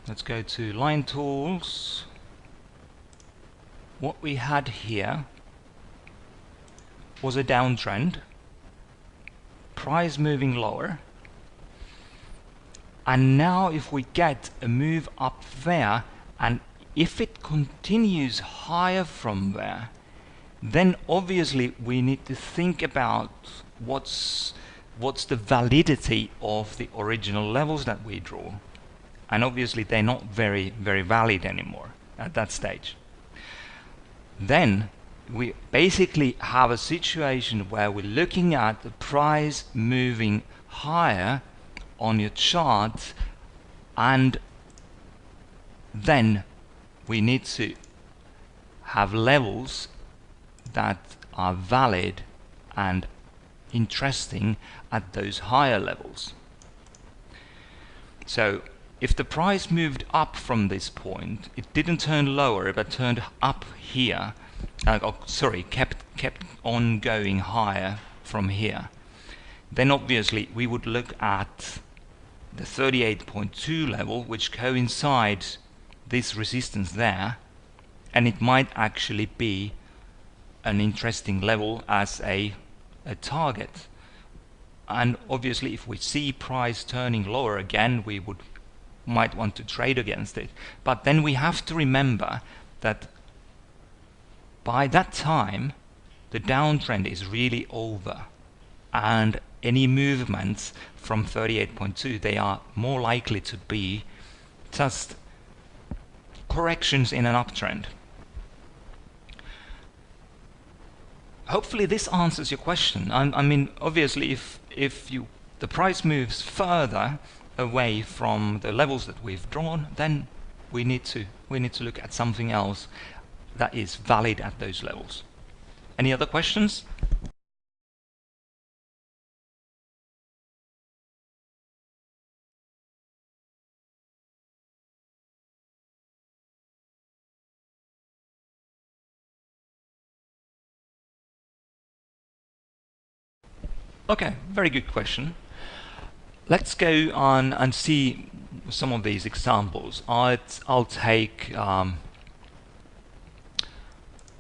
Speaker 2: let's go to line tools. What we had here was a downtrend, price moving lower, and now if we get a move up there, and if it continues higher from there, then obviously we need to think about what's the validity of the original levels that we draw, and obviously they're not very valid anymore at that stage. Then we basically have a situation where we're looking at the price moving higher on your chart, and then we need to have levels that are valid and interesting at those higher levels. So if the price moved up from this point, it didn't turn lower but turned up here, kept on going higher from here, then obviously we would look at the 38.2 level, which coincides this resistance there, and it might actually be an interesting level as a target. And obviously if we see price turning lower again, we might want to trade against it. But then we have to remember that by that time the downtrend is really over, and any movements from 38.2, they are more likely to be just corrections in an uptrend. Hopefully this answers your question. I mean, obviously if the price moves further away from the levels that we've drawn, then we need to look at something else that is valid at those levels. Any other questions? Okay, very good question. Let's go on and see some of these examples. I'll take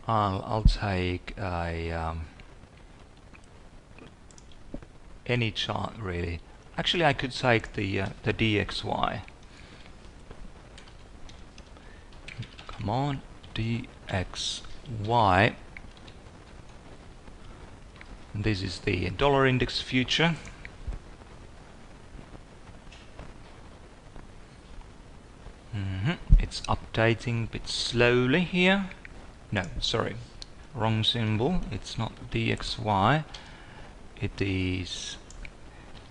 Speaker 2: I'll take a any chart really. Actually, I could take the DXY. Come on, DXY. And this is the dollar index future. It's updating a bit slowly here. No, sorry, wrong symbol. It's not DXY. It is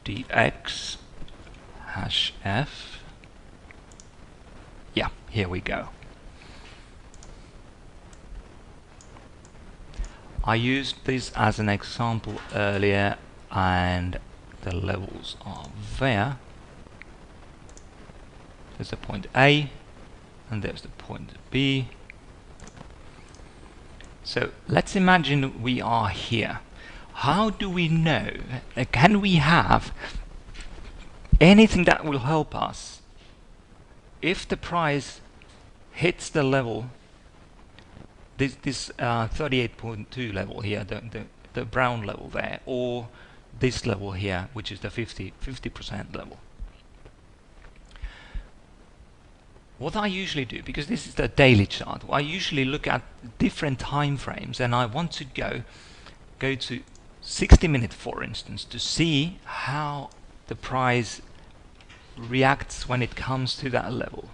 Speaker 2: DX #F. Yeah, here we go. I used this as an example earlier, and the levels are there. There's the point A, and there's the point B. So let's imagine we are here. How do we know? Can we have anything that will help us if the price hits the level, this 38.2 level here, the brown level there, or this level here, which is the 50% level? What I usually do, because this is the daily chart, I usually look at different time frames, and I want to go to 60-minute, for instance, to see how the price reacts when it comes to that level.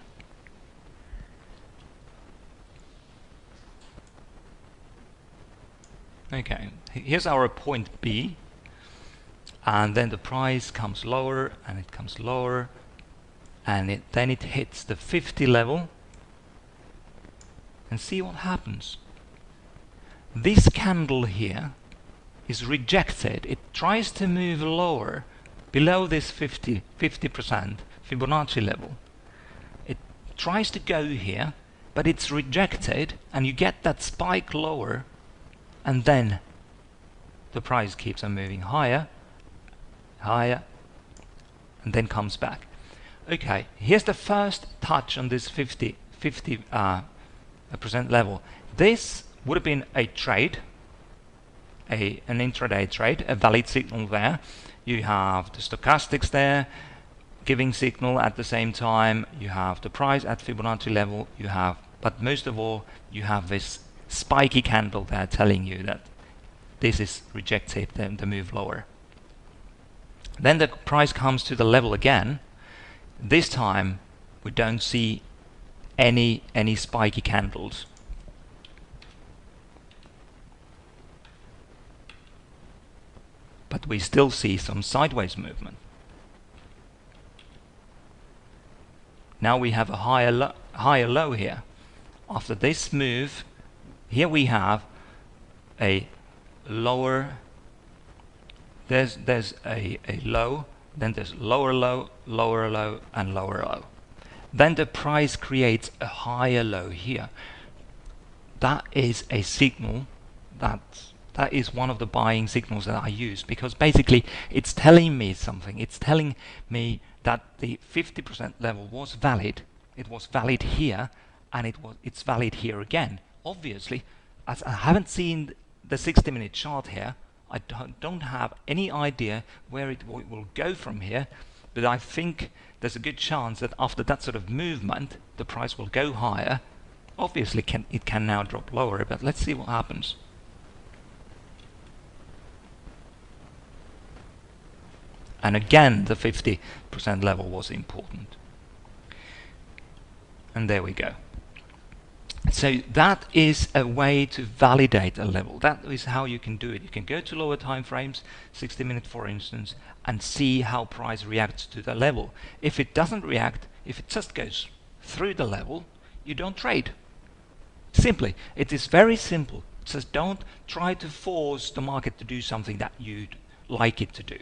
Speaker 2: Okay, here's our point B, and then the price comes lower, and it comes lower, and then it hits the 50 level, and see what happens. This candle here is rejected. It tries to move lower below this 50% Fibonacci level. It tries to go here, but it's rejected, and you get that spike lower, and then the price keeps on moving higher, higher, and then comes back. Okay, here's the first touch on this 50% level. This would have been a trade, an intraday trade, a valid signal there. You have the stochastics there, giving signal at the same time. You have the price at Fibonacci level. You have, but most of all, you have this spiky candle there telling you that this is rejected, the move lower. Then the price comes to the level again. This time we don't see any spiky candles. But we still see some sideways movement. Now we have a higher low here. After this move, here we have a lower, there's a low, then there's lower low, and lower low. Then the price creates a higher low here. That is a signal, that is one of the buying signals that I use, because basically it's telling me something. It's telling me that the 50% level was valid. It was valid here, and it's valid here again. Obviously, as I haven't seen the 60-minute chart here, I don't have any idea where it will go from here, but I think there's a good chance that after that sort of movement, the price will go higher. Obviously, it can now drop lower, but let's see what happens. And again, the 50% level was important. And there we go. So that is a way to validate a level. That is how you can do it. You can go to lower time frames, 60-minute for instance, and see how price reacts to the level. If it doesn't react, if it just goes through the level, you don't trade. Simply, it is very simple. Just don't try to force the market to do something that you'd like it to do.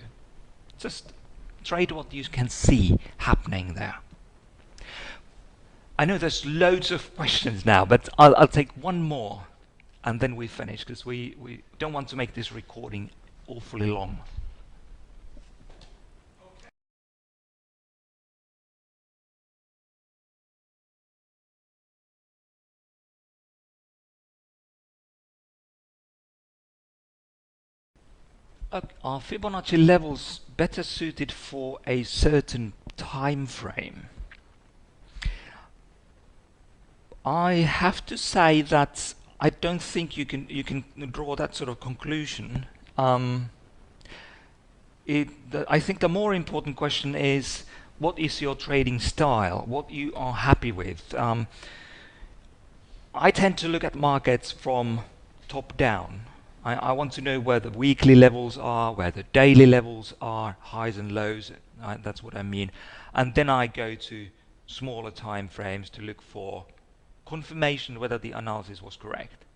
Speaker 2: Just trade what you can see happening there. I know there's loads of questions now, but I'll take one more and then we finish, because we don't want to make this recording awfully long. Are Fibonacci levels better suited for a certain time frame? I have to say that I don't think you can draw that sort of conclusion. I think the more important question is, what is your trading style? What you are happy with? I tend to look at markets from top down. I want to know where the weekly levels are, where the daily levels are, highs and lows. That's what I mean. And then I go to smaller time frames to look for confirmation whether the analysis was correct.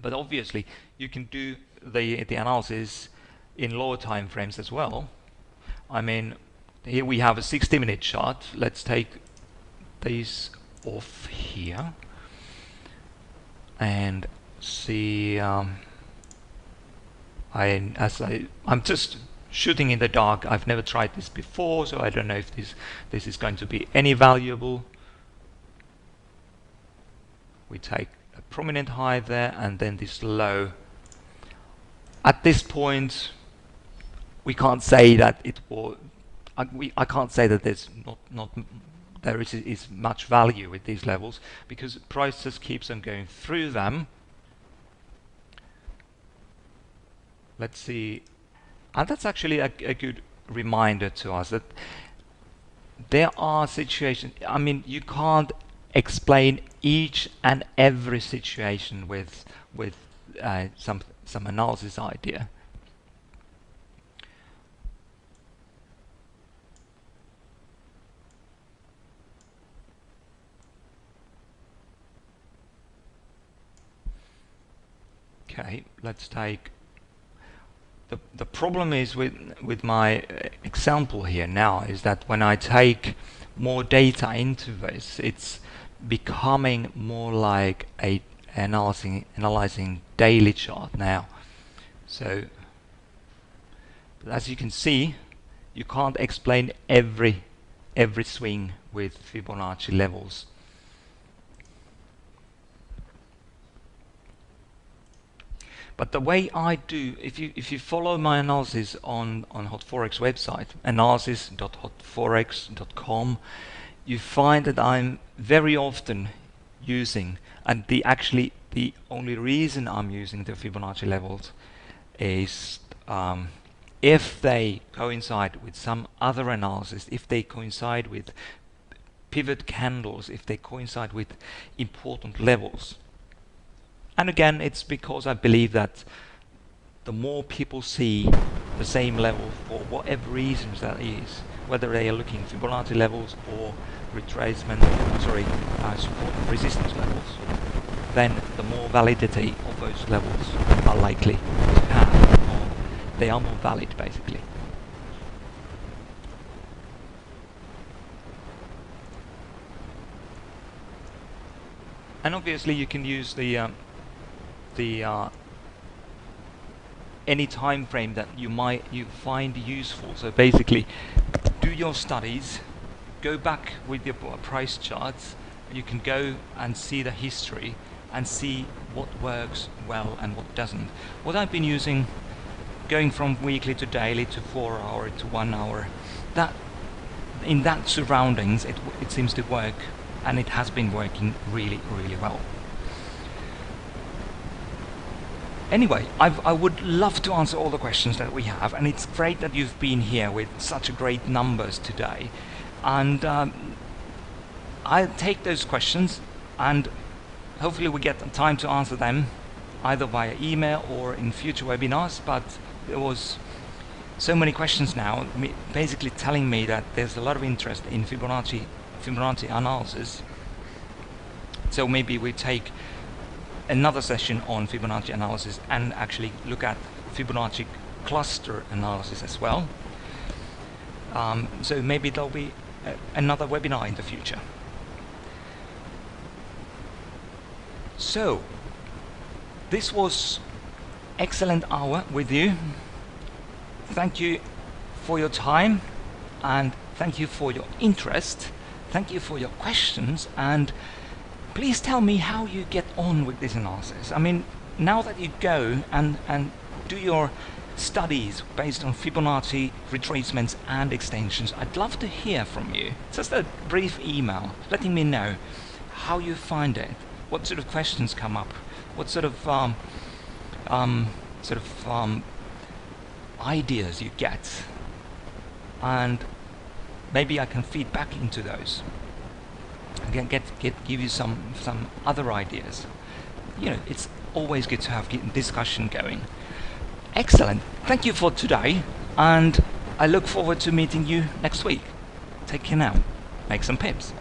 Speaker 2: But obviously, you can do the analysis in lower time frames as well. I mean, here we have a 60-minute chart. Let's take these off here and see. I'm just shooting in the dark. I've never tried this before, so I don't know if this is going to be any valuable. We take a prominent high there and then this low. At this point, we can't say that it will. I can't say that there's there is much value with these levels, because price just keeps on going through them. Let's see, and that's actually a good reminder to us that there are situations. I mean, you can't explain each and every situation with some analysis idea. Okay, let's take the problem is with my example here now is that when I take more data into this, it's becoming more like analyzing daily chart now. So, but as you can see, you can't explain every swing with Fibonacci levels. But the way I do, if you follow my analysis on HotForex website, analysis.hotforex.com, you find that I'm very often using, and the only reason I'm using the Fibonacci levels is if they coincide with some other analysis, if they coincide with pivot candles, if they coincide with important levels. And again, it's because I believe that the more people see the same level for whatever reasons that is, whether they are looking Fibonacci levels or retracement, support and resistance levels, then the more validity of those levels are likely to have, or they are more valid basically. And obviously you can use the any time frame that you find useful. So basically, do your studies, go back with your price charts. You can go and see the history and see what works well and what doesn't. What I've been using, going from weekly to daily to 4 hour to 1 hour, that in that surroundings it seems to work, and it has been working really well. Anyway, I would love to answer all the questions that we have, and it's great that you've been here with such great numbers today. And I'll take those questions, and hopefully we get time to answer them either via email or in future webinars. But there was so many questions now, basically telling me that there's a lot of interest in Fibonacci analysis. So maybe we take another session on Fibonacci analysis and actually look at Fibonacci cluster analysis as well. So maybe there'll be another webinar in the future. So this was excellent hour with you. Thank you for your time, and thank you for your interest. Thank you for your questions, and please tell me how you get on with this analysis. I mean, now that you go and do your studies based on Fibonacci, retracements and extensions. I'd love to hear from you. Just a brief email letting me know how you find it, what sort of questions come up, what sort of ideas you get, and maybe I can feed back into those. I can give you some other ideas. You know, it's always good to have discussion going. Excellent. Thank you for today, and I look forward to meeting you next week. Take care now. Make some pips.